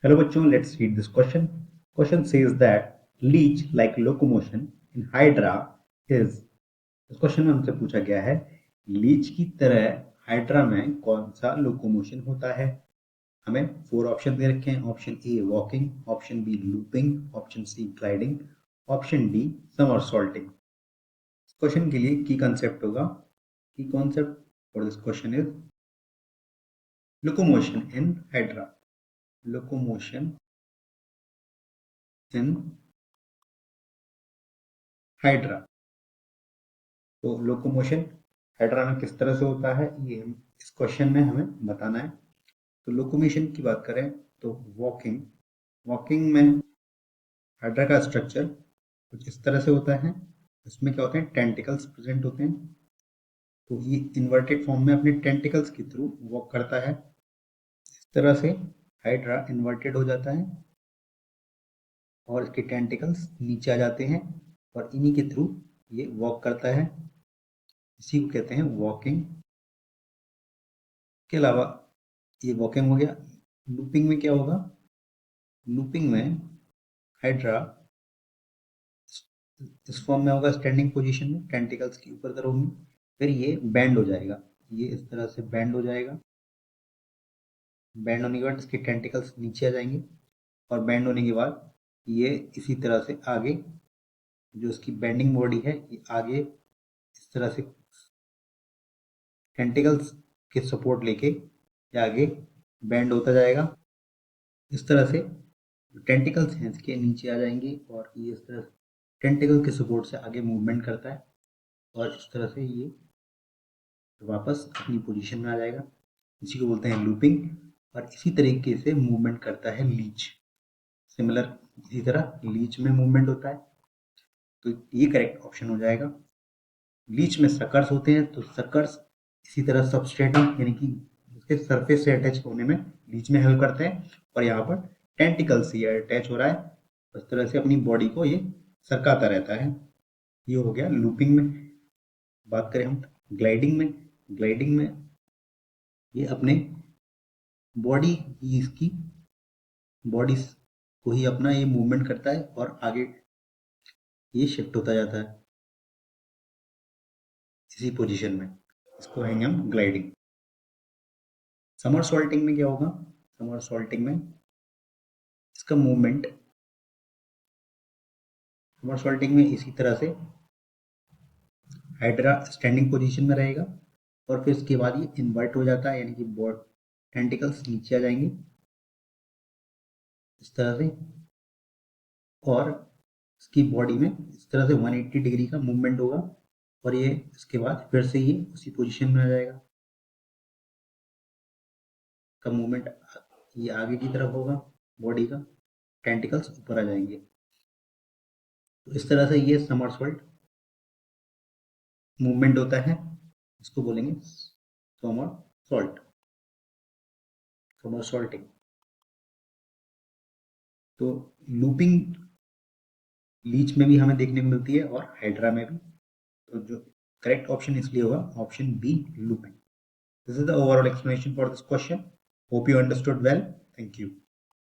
Hello बच्चों, let's read this question. Question says that leech like locomotion in hydra is. इस question में हमसे पूछा गया है लीच की तरह हाइड्रा में कौन सा लोकोमोशन होता है। हमें 4 ऑप्शन दे रखे हैं। Option A walking, option B looping, option C gliding, option D somersaulting. इस क्वेश्चन के लिए की कंसेप्ट होगा, key concept for this question is locomotion in Hydra. Locomotion in Hydra. तो लोकोमोशन हाइड्रा में किस तरह से होता है ये इस क्वेश्चन में हमें बताना है। तो लोकोमोशन की बात करें तो वॉकिंग, वॉकिंग में हाइड्रा का स्ट्रक्चर कुछ इस तरह से होता है। इसमें क्या होते हैं, टेंटिकल्स प्रेजेंट होते हैं। तो ये इन्वर्टेड फॉर्म में अपने टेंटिकल्स के थ्रू वॉक करता है। इस तरह से हाइड्रा इन्वर्टेड हो जाता है और इसके टेंटिकल्स नीचे आ जाते हैं और इन्हीं के थ्रू ये वॉक करता है। इसी को कहते हैं वॉकिंग। के अलावा ये वॉकिंग हो गया। लूपिंग में क्या होगा, लूपिंग में हाइड्रा इस फॉर्म में होगा, स्टैंडिंग पोजीशन में, टेंटिकल्स की ऊपर तरफ होंगी। फिर ये बैंड हो जाएगा, ये इस तरह से बैंड हो जाएगा। बैंड होने के बाद इसके टेंटिकल्स नीचे आ जाएंगे और बैंड होने के बाद ये इसी तरह से आगे, जो इसकी बेंडिंग बॉडी है, ये आगे इस तरह से टेंटिकल्स के सपोर्ट लेके ये आगे बैंड होता जाएगा। इस तरह से टेंटिकल्स हैं इसके नीचे आ जाएंगे और ये इस तरह टेंटिकल के सपोर्ट से आगे मूवमेंट करता है और इस तरह से ये वापस अपनी पोजीशन में आ जाएगा। इसी को बोलते हैं लूपिंग। और इसी तरीके से मूवमेंट करता है लीच। सिमिलर इसी तरह लीच में मूवमेंट होता है। तो ये करेक्ट ऑप्शन हो जाएगा। लीच में सकर्स होते हैं, तो सकर्स इसी तरह सबस्ट्रेटम यानी कि उसके सरफेस से अटैच होने में लीच में हेल्प करते हैं। और यहाँ पर टेंटिकल से ये अटैच हो रहा है, इस तरह से अपनी बॉडी को ये सरकाता रहता है। ये हो गया लूपिंग में। बात करें हम ग्लाइडिंग में, ग्लाइडिंग में ये अपने बॉडी ही, इसकी बॉडी को ही अपना ये मूवमेंट करता है और आगे ये शिफ्ट होता जाता है इसी पोजीशन में। इसको कहेंगे हम ग्लाइडिंग। समरसॉल्टिंग में क्या होगा, समरसॉल्टिंग में इसका मूवमेंट, समरसॉल्टिंग में इसी तरह से हाइड्रा स्टैंडिंग पोजीशन में रहेगा और फिर इसके बाद ये इन्वर्ट हो जाता है, यानी कि बॉड टेंटिकल्स नीचे आ जाएंगे इस तरह से और इसकी बॉडी में इस तरह से 180 डिग्री का मूवमेंट होगा और ये इसके बाद फिर से ये उसी पोजीशन में आ जाएगा। का मूवमेंट ये आगे की तरफ होगा, बॉडी का टेंटिकल्स ऊपर आ जाएंगे। तो इस तरह से ये समरसॉल्ट मूवमेंट होता है। इसको बोलेंगे समरसॉल्ट, समरसॉल्टिंग। तो लूपिंग लीच में भी हमें देखने को मिलती है और हाइड्रा में भी। तो जो करेक्ट ऑप्शन इसलिए होगा option B, looping. This is the overall explanation for this question. Hope you understood well. Thank you.